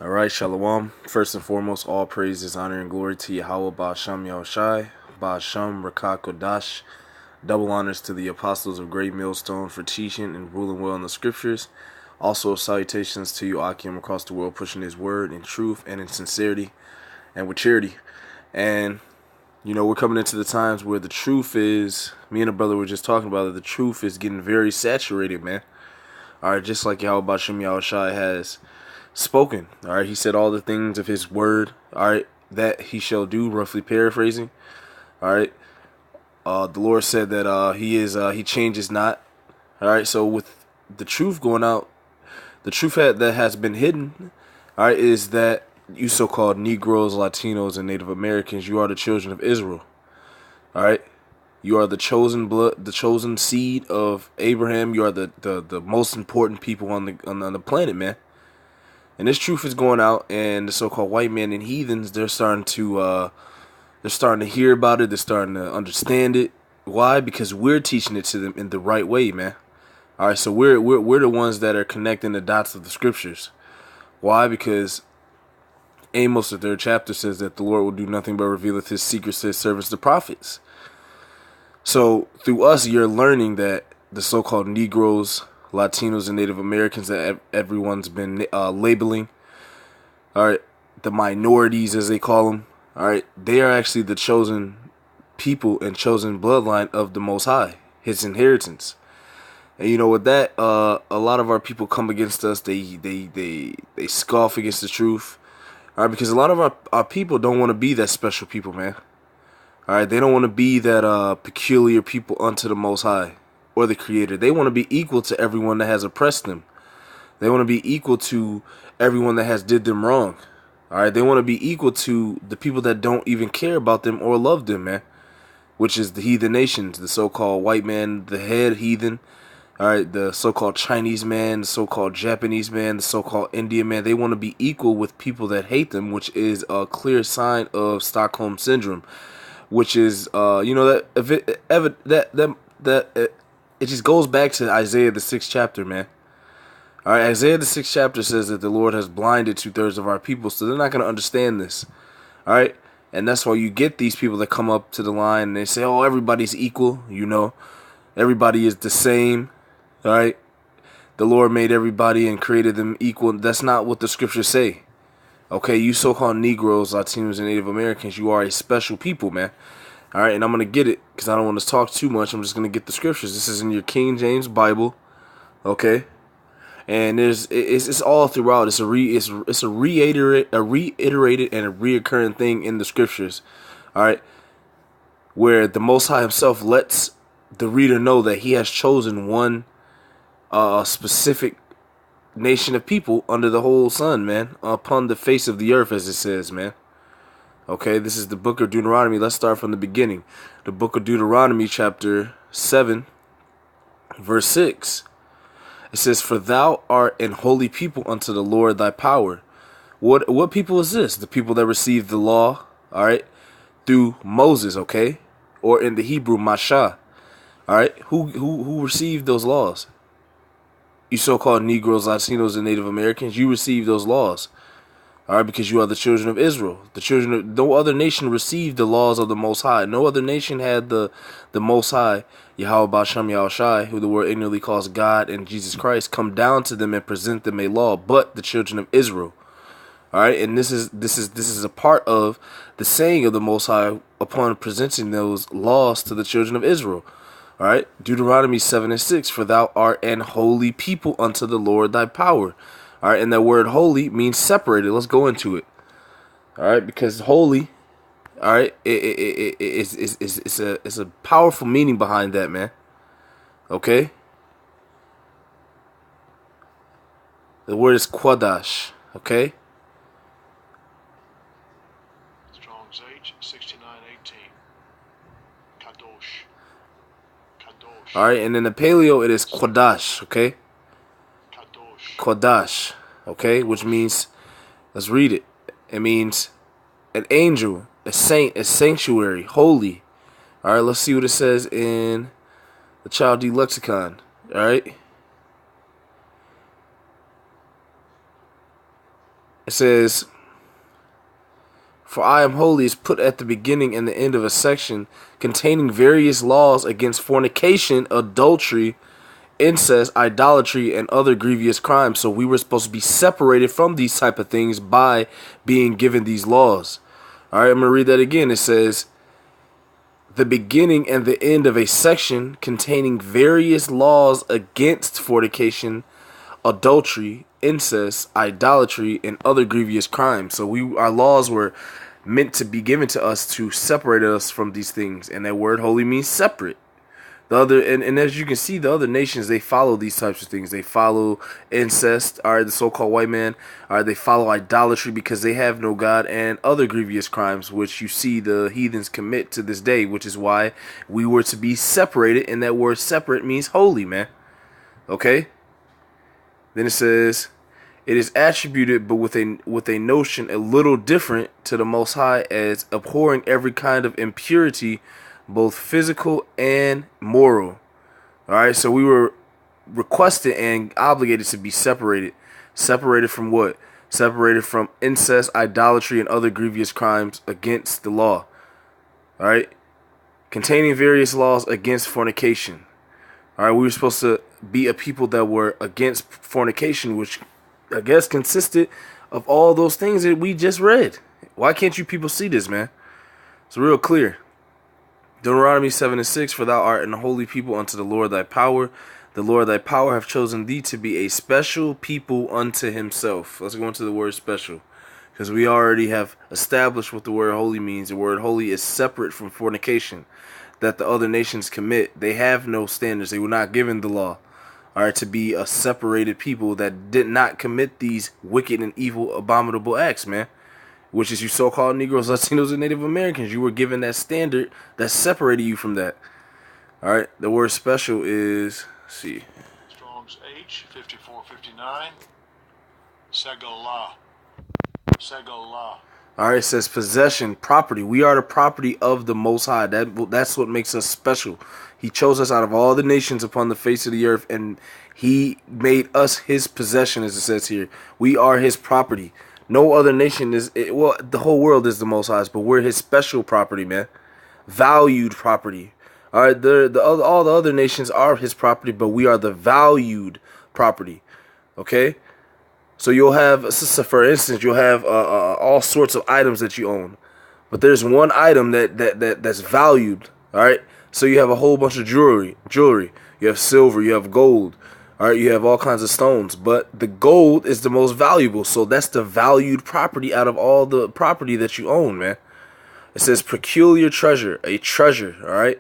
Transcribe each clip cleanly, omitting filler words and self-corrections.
All right, Shalom. First and foremost, all praises, honor, and glory to Yahweh Ba'Shem Yahushai, Ba'Shem Rakah Kodash. Double honors to the apostles of Great Millstone for teaching and ruling well in the scriptures. Also, salutations to you, Akim, across the world, pushing his word in truth and in sincerity and with charity. And, we're coming into the times where the truth is, me and a brother were just talking about it, the truth is getting very saturated, man. All right, just like Yahweh Ba'Shem Yahushai has spoken. All right, he said all the things of his word. All right, that he shall do. Roughly paraphrasing. All right, the Lord said that he changes not. All right, so with the truth going out, the truth that has been hidden. All right, is that you so-called Negroes, Latinos, and Native Americans, you are the children of Israel. All right. You are the chosen blood, the chosen seed of Abraham. You are the most important people on the planet, man. And this truth is going out, and the so-called white men and heathens, they're starting to hear about it. They're starting to understand it. Why? Because we're teaching it to them in the right way, man. All right, so we're the ones that are connecting the dots of the scriptures. Why? Because Amos, the third chapter, says that the Lord will do nothing but revealeth his secrets to his servants, the prophets. So through us, you're learning that the so-called Negroes, Latinos, and Native Americans that everyone's been labeling, all right, the minorities as they call them, all right, they are actually the chosen people and chosen bloodline of the Most High, his inheritance. And with that, a lot of our people come against us. They scoff against the truth, all right, because a lot of our people don't want to be that special people, man. All right, they don't want to be that peculiar people unto the Most High or the Creator. They want to be equal to everyone that has oppressed them. They want to be equal to everyone that has did them wrong. All right, they want to be equal to the people that don't even care about them or love them, man. Which is the heathen nations, the so-called white man, the head heathen. All right, the so-called Chinese man, the so-called Japanese man, the so-called Indian man. They want to be equal with people that hate them, which is a clear sign of Stockholm syndrome. Which is, that if it ever it just goes back to Isaiah the 6th chapter, man. All right, Isaiah the 6th chapter says that the Lord has blinded 2/3 of our people, so they're not going to understand this. All right, and that's why you get these people that come up to the line and they say, "Oh, everybody's equal," everybody is the same. All right, the Lord made everybody and created them equal. That's not what the scriptures say. Okay, you so-called Negroes, Latinos, and Native Americans, you are a special people, man. All right, and I'm going to get it because I don't want to talk too much. I'm just going to get the scriptures. This is in your King James Bible, okay? And it's all throughout. It's a reiterated and a reoccurring thing in the scriptures, all right? Where the Most High himself lets the reader know that he has chosen one specific nation of people under the whole sun, man, upon the face of the earth, as it says, man. Okay, this is the book of Deuteronomy. Let's start from the beginning. The book of Deuteronomy, chapter 7, verse 6. It says, "For thou art an holy people unto the Lord thy power." What people is this? The people that received the law, all right, through Moses, okay? Or in the Hebrew, Masha. All right? Who received those laws? You so-called Negroes, Latinos, and Native Americans, you received those laws. All right, because you are the children of Israel. No other nation received the laws of the Most High. No other nation had the Most High, Yahweh Ba'Shem Yahushai, who the world ignorantly calls God, and Jesus Christ, come down to them and present them a law, but the children of Israel. All right, and this is a part of the saying of the Most High upon presenting those laws to the children of Israel. All right, Deuteronomy 7 and 6, "For thou art an holy people unto the Lord thy power." All right, and that word holy means separated. Let's go into it. All right, because holy, all right, it's a powerful meaning behind that, man. Okay, the word is Quadash. Okay, Strong's H 6918. Kadosh. Kadosh. all right, and in the Paleo it is Quadash. Okay, Kadosh. Quadash. Okay, which means, let's read it. It means an angel, a saint, a sanctuary, holy. All right, let's see what it says in the Chaldee lexicon. All right. It says, "For I am holy" is put at the beginning and the end of a section containing various laws against fornication, adultery, incest, idolatry, and other grievous crimes. So we were supposed to be separated from these type of things by being given these laws. All right, I'm going to read that again. It says, "The beginning and the end of a section containing various laws against fornication, adultery, incest, idolatry, and other grievous crimes." So our laws were meant to be given to us to separate us from these things. And that word holy means separate. And as you can see, the other nations, they follow these types of things. They follow incest, all right, the so-called white man. All right, they follow idolatry because they have no God, and other grievous crimes, which you see the heathens commit to this day, which is why we were to be separated, and that word separate means holy, man. Okay? Then it says, "It is attributed, but with a notion a little different, to the Most High, as abhorring every kind of impurity, both physical and moral." All right, so we were requested and obligated to be separated. Separated from what? Separated from incest, idolatry, and other grievous crimes against the law. All right, containing various laws against fornication. All right, we were supposed to be a people that were against fornication, which I guess consisted of all those things that we just read. Why can't you people see this, man? It's real clear. Deuteronomy 7:6, "For thou art an holy people unto the Lord thy power. The Lord thy power hath chosen thee to be a special people unto himself." Let's go into the word special, because we already have established what the word holy means. The word holy is separate from fornication that the other nations commit. They have no standards. They were not given the law, all right, to be a separated people that did not commit these wicked and evil, abominable acts, man. Which is you so-called Negroes, Latinos, and Native Americans. You were given that standard that separated you from that. All right, the word special is, let's see. Strong's H 5459. Segalah. Segalah. All right, it says possession, property. We are the property of the Most High. That's what makes us special. He chose us out of all the nations upon the face of the earth, and he made us his possession, as it says here. We are his property. No other nation is, well, the whole world is the Most High's, but we're his special property, man. Valued property. All right, all the other nations are his property, but we are the valued property. Okay? So you'll have, so for instance, you'll have all sorts of items that you own, but there's one item that's valued. All right, so you have a whole bunch of jewelry. You have silver, you have gold. All right, you have all kinds of stones, but the gold is the most valuable. So that's the valued property out of all the property that you own, man. It says peculiar treasure, a treasure. All right,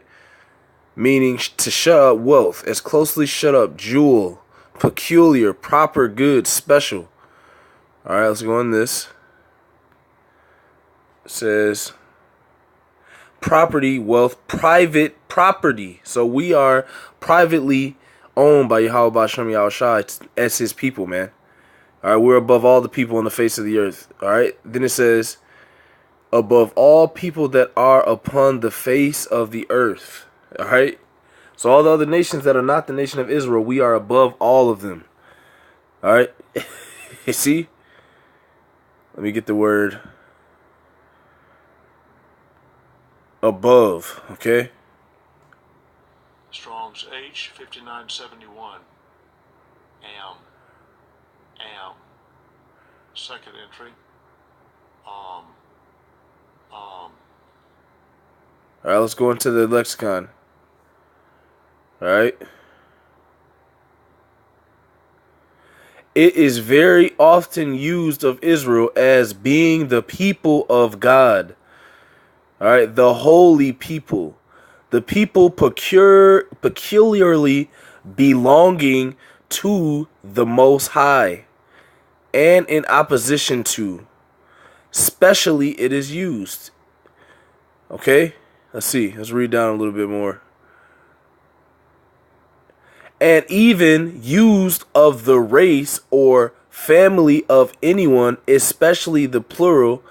meaning to shut up wealth, as closely shut up jewel, peculiar, proper, good, special. All right, let's go on this. It says property, wealth, private property. So we are privately owned by Yahweh Bashem Yahushai as his people, man. All right, we're above all the people on the face of the earth. All right, then it says above all people that are upon the face of the earth. All right, so all the other nations that are not the nation of Israel, we are above all of them. All right, you see? Let me get the word above, okay? Strong's H 5971. Am. Second entry. All right, let's go into the lexicon. All right. It is very often used of Israel as being the people of God. All right, the holy people. The people peculiarly belonging to the Most High and in opposition to. Specially, it is used. Okay, let's see. Let's read down a little bit more. And even used of the race or family of anyone, especially the plural,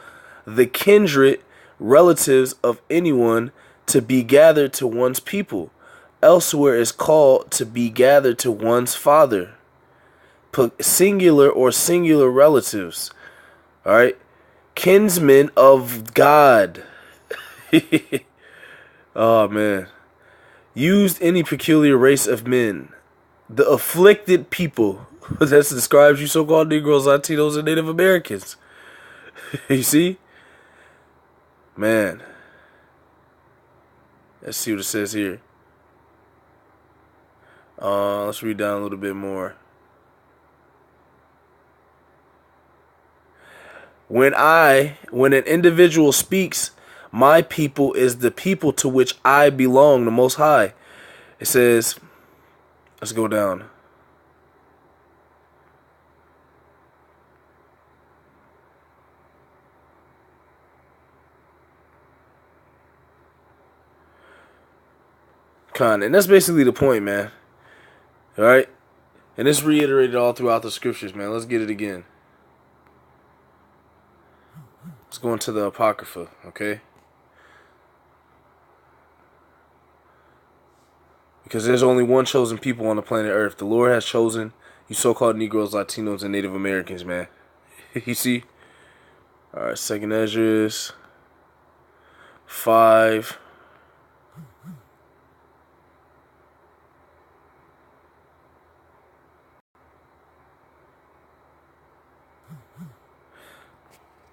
the kindred, relatives of anyone, to be gathered to one's people. Elsewhere is called to be gathered to one's father. Singular or singular relatives. All right, kinsmen of God. Oh man, used any peculiar race of men, the afflicted people. That describes you so-called Negroes, Latinos, and Native Americans. You see, man. Let's see what it says here. Let's read down a little bit more. When an individual speaks, my people is the people to which I belong, the Most High. It says, let's go down. And that's basically the point, man. All right, and it's reiterated all throughout the scriptures, man. Let's get it again. Let's go into the Apocrypha, okay? Because there's only one chosen people on the planet Earth. The Lord has chosen you so-called Negroes, Latinos, and Native Americans, man. You see? All right, Second Esdras 5.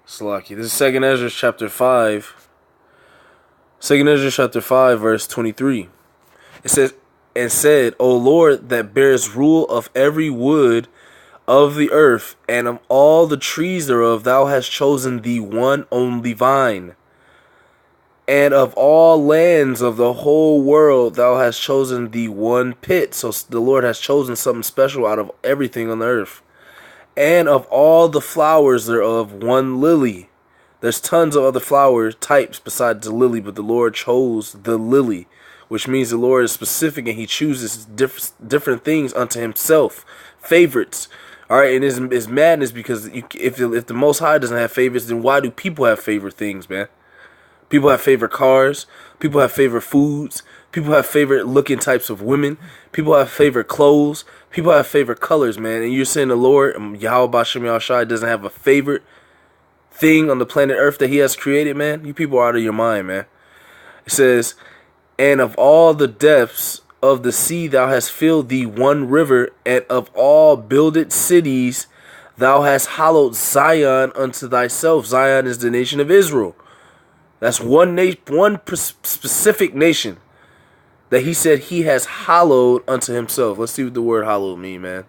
Salaki. This is Second Esdras chapter 5. Second Esdras chapter 5, verse 23. It says, and said, O Lord, that bears rule of every wood of the earth, and of all the trees thereof, thou hast chosen the one only vine. And of all lands of the whole world, thou hast chosen the one pit. So the Lord has chosen something special out of everything on the earth. And of all the flowers thereof, one lily. There's tons of other flower types besides the lily, but the Lord chose the lily, which means the Lord is specific and he chooses different things unto himself, favorites. All right, and it's madness because if the Most High doesn't have favorites, then why do people have favorite things, man? People have favorite cars. People have favorite foods. People have favorite looking types of women. People have favorite clothes. People have favorite colors, man. And you're saying the Lord, Yahweh Bashem Yahushai, doesn't have a favorite thing on the planet Earth that he has created, man? You people are out of your mind, man. It says, and of all the depths of the sea thou hast filled thee one river, and of all builded cities thou hast hallowed Zion unto thyself. Zion is the nation of Israel. That's one specific nation that he said he has hallowed unto himself. Let's see what the word hallowed mean, man.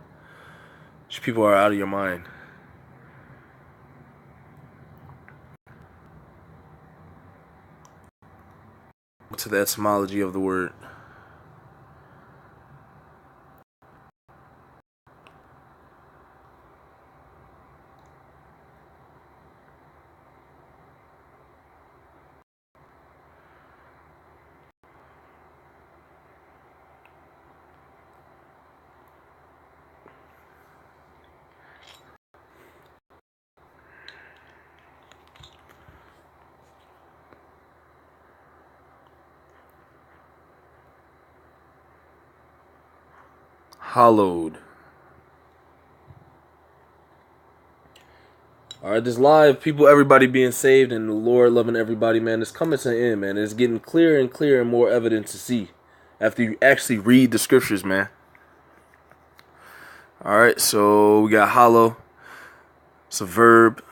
These people are out of your mind. To the etymology of the word. Hallowed. Alright, this live, people, everybody being saved and the Lord loving everybody, man. It's coming to an end, man. It's getting clearer and clearer and more evident to see after you actually read the scriptures, man. Alright, so we got hallow. It's a verb.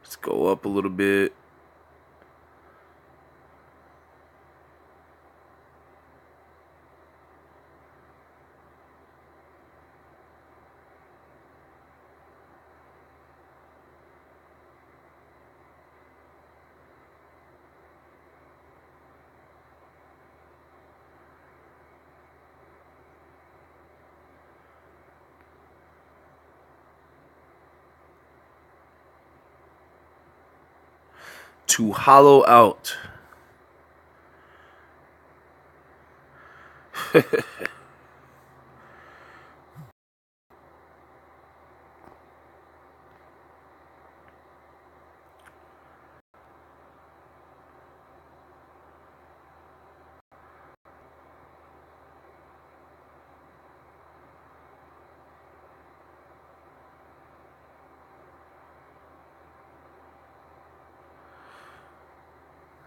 Let's go up a little bit. To hollow out.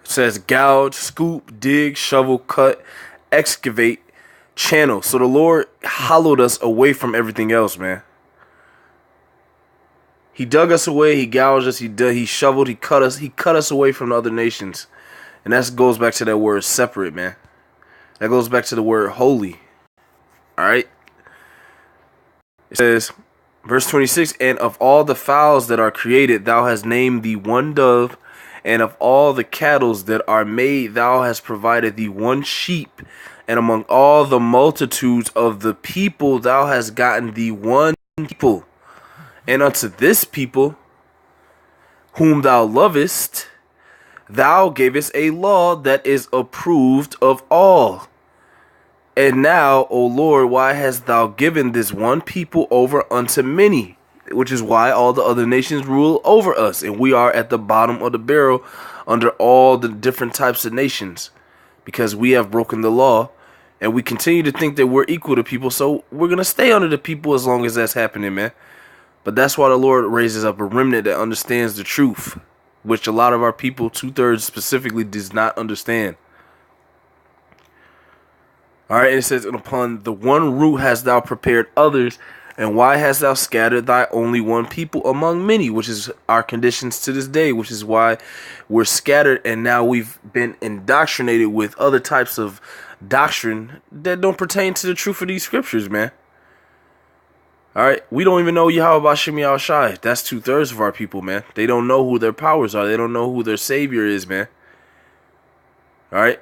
says gouge, scoop, dig, shovel, cut, excavate, channel. So the Lord hollowed us away from everything else, man. He dug us away, he gouged us, he shoveled, he cut us away from the other nations. And that goes back to that word separate, man. That goes back to the word holy. Alright? It says, verse 26, and of all the fowls that are created, thou hast named thee one dove, and of all the cattle that are made, thou hast provided thee one sheep, and among all the multitudes of the people, thou hast gotten thee one people. And unto this people, whom thou lovest, thou gavest a law that is approved of all. And now, O Lord, why hast thou given this one people over unto many? Which is why all the other nations rule over us, and we are at the bottom of the barrel under all the different types of nations, because we have broken the law, and we continue to think that we're equal to people, so we're going to stay under the people as long as that's happening, man. But that's why the Lord raises up a remnant that understands the truth, which a lot of our people, 2/3 specifically, does not understand. Alright, it says, and upon the one root hast thou prepared others, and why hast thou scattered thy only one people among many, which is our conditions to this day, which is why we're scattered, and now we've been indoctrinated with other types of doctrine that don't pertain to the truth of these scriptures, man. Alright, we don't even know Yahweh Shem Shai. That's 2/3 of our people, man. They don't know who their powers are. They don't know who their savior is, man. Alright.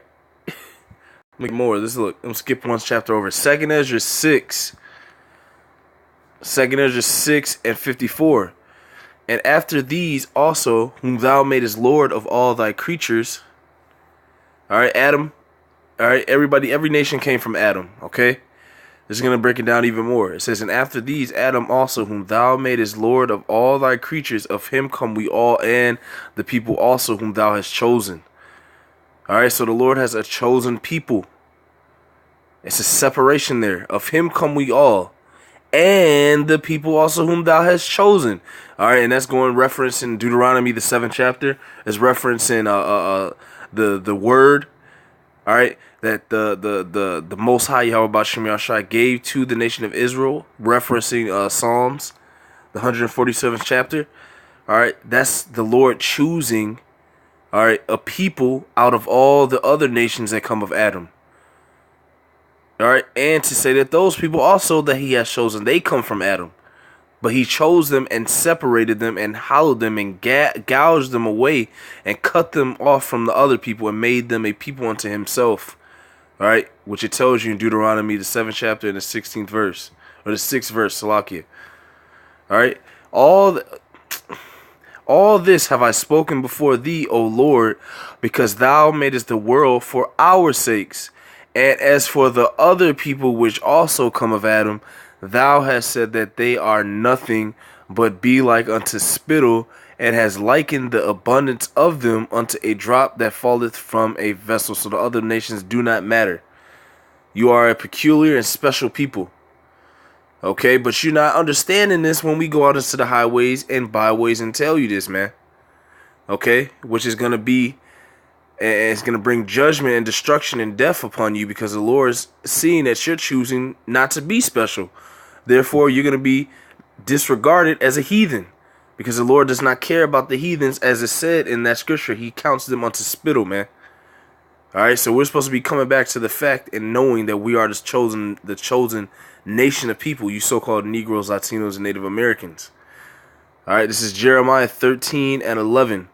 Make more. Let's look. I'm skip one chapter over. 2nd Ezra 6. 2nd Ezra 6 and 54. And after these also, whom thou madest Lord of all thy creatures. Alright, Adam. Alright, everybody, every nation came from Adam, okay? This is going to break it down even more. It says, and after these, Adam also, whom thou madest Lord of all thy creatures, of him come we all, and the people also whom thou hast chosen. Alright, so the Lord has a chosen people. It's a separation there. Of him come we all, and the people also whom thou hast chosen. Alright, and that's going reference in Deuteronomy, the 7th chapter. It's referencing the word. Alright, that the Most High Yahweh Shem Yahshai gave to the nation of Israel, referencing Psalms, the 147th chapter. Alright, that's the Lord choosing, alright, a people out of all the other nations that come of Adam. Alright, and to say that those people also that he has chosen, they come from Adam. But he chose them and separated them and hollowed them and gouged them away and cut them off from the other people and made them a people unto himself. Alright, which it tells you in Deuteronomy, the 7th chapter and the 16th verse. Or the 6th verse, Salakia. Alright, all this have I spoken before thee, O Lord, because thou madest the world for our sakes. And as for the other people which also come of Adam, thou hast said that they are nothing but be like unto spittle, and has likened the abundance of them unto a drop that falleth from a vessel. So the other nations do not matter. You are a peculiar and special people. Okay, but you're not understanding this when we go out into the highways and byways and tell you this, man. Okay, which is going to be, and it's going to bring judgment and destruction and death upon you, because the Lord's seeing that you're choosing not to be special. Therefore, you're going to be disregarded as a heathen, because the Lord does not care about the heathens, as it said in that scripture. He counts them unto spittle, man. All right, so we're supposed to be coming back to the fact and knowing that we are the chosen nation of people, you so-called Negroes, Latinos, and Native Americans. All right, this is Jeremiah 13 and 11.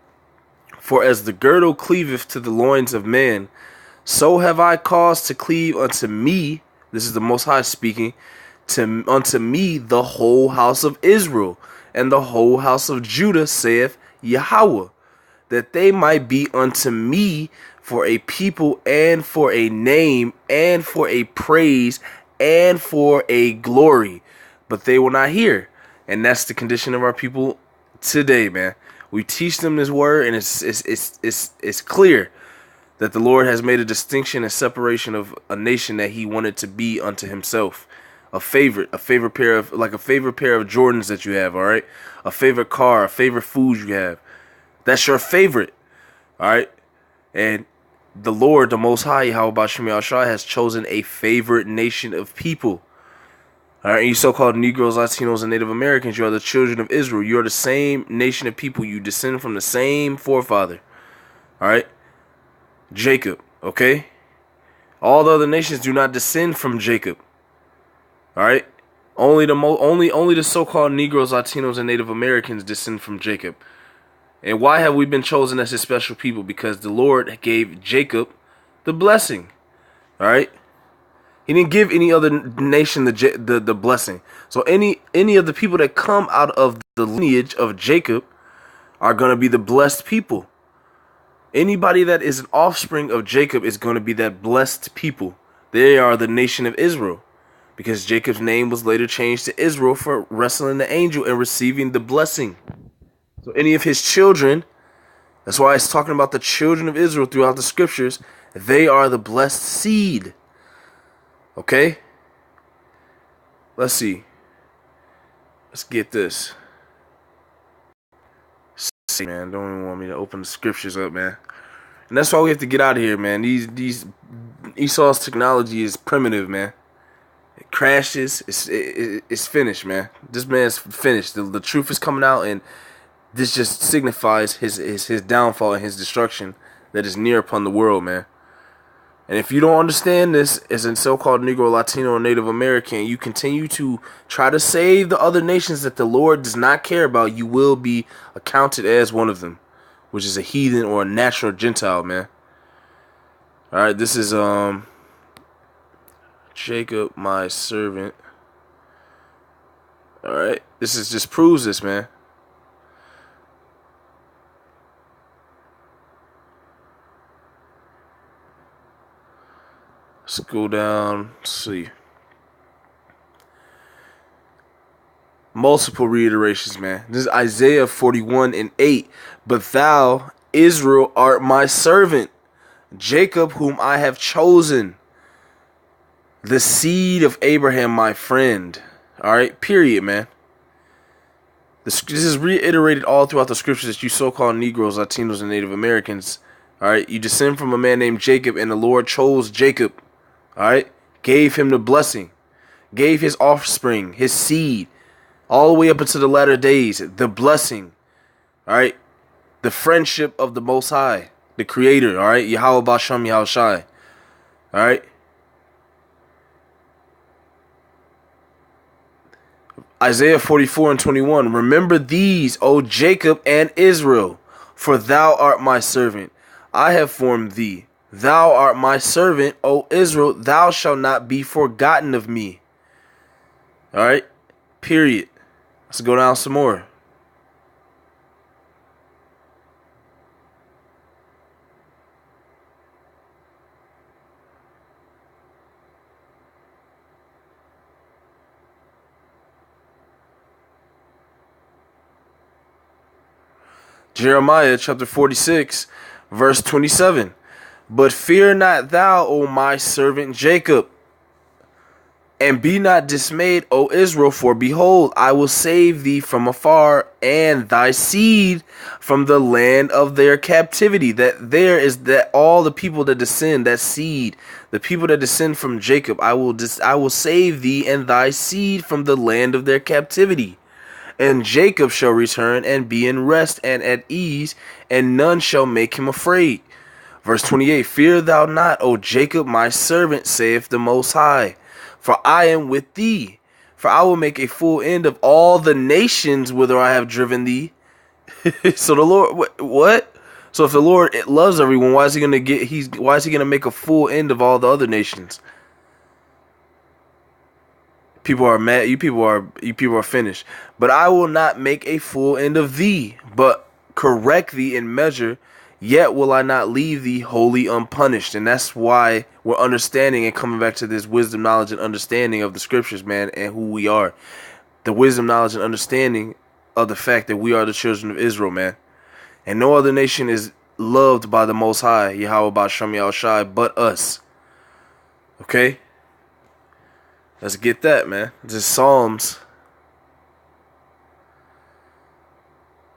For as the girdle cleaveth to the loins of man, so have I caused to cleave unto me, this is the Most High speaking, unto me the whole house of Israel, and the whole house of Judah, saith Yahweh, that they might be unto me for a people, and for a name, and for a praise, and for a glory. But they will not hear. And that's the condition of our people today, man. We teach them this word, and it's clear that the Lord has made a distinction and separation of a nation that he wanted to be unto himself. A favorite pair of, like a favorite pair of Jordans that you have, all right? A favorite car, a favorite food you have. That's your favorite, all right? And the Lord, the Most High, Yahweh Shem Yahushua, has chosen a favorite nation of people. All right, you so-called Negroes, Latinos, and Native Americans, you are the children of Israel. You are the same nation of people. You descend from the same forefather. All right, Jacob. Okay, all the other nations do not descend from Jacob. All right, only the so-called Negroes, Latinos, and Native Americans descend from Jacob. And why have we been chosen as his special people? Because the Lord gave Jacob the blessing. All right. He didn't give any other nation the blessing. So any of the people that come out of the lineage of Jacob are going to be the blessed people. Anybody that is an offspring of Jacob is going to be that blessed people. They are the nation of Israel. Because Jacob's name was later changed to Israel for wrestling the angel and receiving the blessing. So any of his children, that's why it's talking about the children of Israel throughout the scriptures, they are the blessed seed. Okay? Let's see. Let's get this. Man, don't even want me to open the scriptures up, man. And that's why we have to get out of here, man. These Esau's technology is primitive, man. It crashes. It's finished, man. This man's finished. The truth is coming out, and this just signifies his downfall and his destruction that is near upon the world, man. And if you don't understand this as a so-called Negro, Latino, or Native American, you continue to try to save the other nations that the Lord does not care about, you will be accounted as one of them, which is a heathen or a natural Gentile, man. Alright, this is Jacob, my servant. Alright, this is just proves this, man. Let's go down, let's see. Multiple reiterations, man. This is Isaiah 41:8. But thou, Israel, art my servant, Jacob, whom I have chosen, the seed of Abraham, my friend. Alright, period, man. This is reiterated all throughout the scriptures that you so-called Negroes, Latinos, and Native Americans, alright, you descend from a man named Jacob, and the Lord chose Jacob, alright, gave him the blessing, gave his offspring, his seed, all the way up into the latter days, the blessing, alright, the friendship of the Most High, the Creator, alright, Yahweh Basham Yahushai, alright. Isaiah 44:21. Remember these, O Jacob and Israel, for thou art my servant. I have formed thee. Thou art my servant, O Israel. Thou shalt not be forgotten of me. Alright? Period. Let's go down some more. Jeremiah chapter 46, verse 27. But fear not thou, O my servant Jacob, and be not dismayed, O Israel, for behold, I will save thee from afar, and thy seed from the land of their captivity. That there is that all the people that descend, that seed, the people that descend from Jacob, I will save thee and thy seed from the land of their captivity. And Jacob shall return and be in rest and at ease, and none shall make him afraid. Verse 28, fear thou not, O Jacob, my servant, saith the Most High, for I am with thee. For I will make a full end of all the nations whither I have driven thee. So the Lord, what? So if the Lord loves everyone, why is he gonna make a full end of all the other nations? People are mad. You people are finished. But I will not make a full end of thee, but correct thee in measure. Yet will I not leave thee wholly unpunished. And that's why we're understanding and coming back to this wisdom, knowledge, and understanding of the scriptures, man, and who we are. The wisdom, knowledge, and understanding of the fact that we are the children of Israel, man. And no other nation is loved by the Most High, Yahweh Basham Yahushai, but us. Okay? Let's get that, man. This is Psalms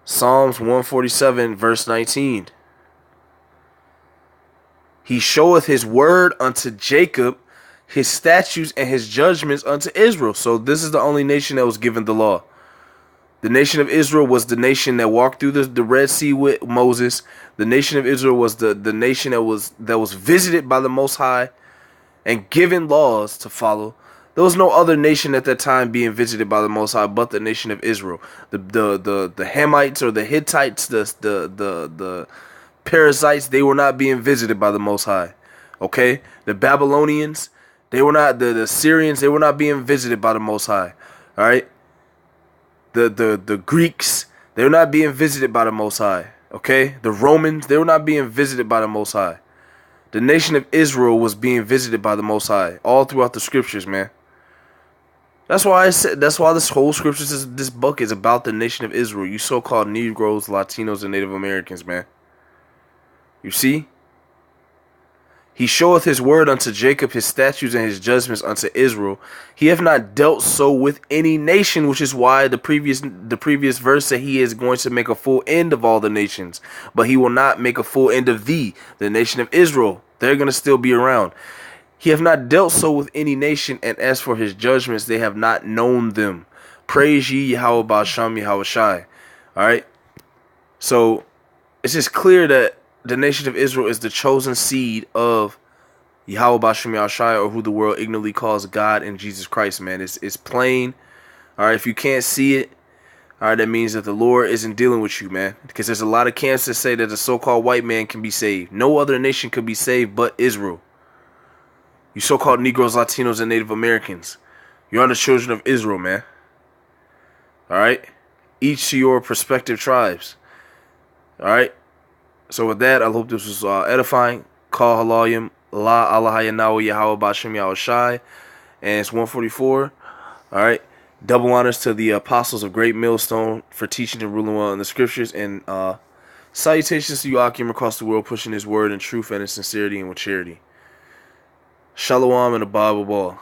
147, verse 19. He showeth his word unto Jacob, his statutes and his judgments unto Israel. So this is the only nation that was given the law. The nation of Israel was the nation that walked through the Red Sea with Moses. The nation of Israel was the nation that was visited by the Most High and given laws to follow. There was no other nation at that time being visited by the Most High but the nation of Israel. The Hamites or the Hittites, the Perizzites, they were not being visited by the Most High. Okay? The Babylonians, they were not, the Syrians, they were not being visited by the Most High. All right? The Greeks, they were not being visited by the Most High. Okay? The Romans, they were not being visited by the Most High. The nation of Israel was being visited by the Most High all throughout the scriptures, man. That's why I said. That's why this whole scriptures, this book is about the nation of Israel. You so-called Negroes, Latinos, and Native Americans, man. You see? He showeth his word unto Jacob, his statutes and his judgments unto Israel. He hath not dealt so with any nation, which is why the previous verse said he is going to make a full end of all the nations, but he will not make a full end of thee, the nation of Israel. They're going to still be around. He hath not dealt so with any nation, and as for his judgments, they have not known them. Praise ye Yahweh Ba'asham Yahweh Shai. Alright? So, it's just clear that the nation of Israel is the chosen seed of Yahweh Ba'asham Yahweh Shai, or who the world ignorantly calls God and Jesus Christ, man. It's plain. Alright, if you can't see it, alright, that means that the Lord isn't dealing with you, man. Because there's a lot of camps that say that the so-called white man can be saved. No other nation could be saved but Israel. You so-called Negroes, Latinos, and Native Americans. You are the children of Israel, man. Alright? Each to your respective tribes. Alright? So with that, I hope this was edifying. Call halayim, la Allah Yahweh Yahweh Ba'asham Yahweh Shai. And it's 144. Alright? Double honors to the apostles of Great Millstone for teaching and ruling well in the scriptures. And salutations to you, Akim, across the world, pushing his word in truth and in sincerity and with charity. Shalom and a Bible ball.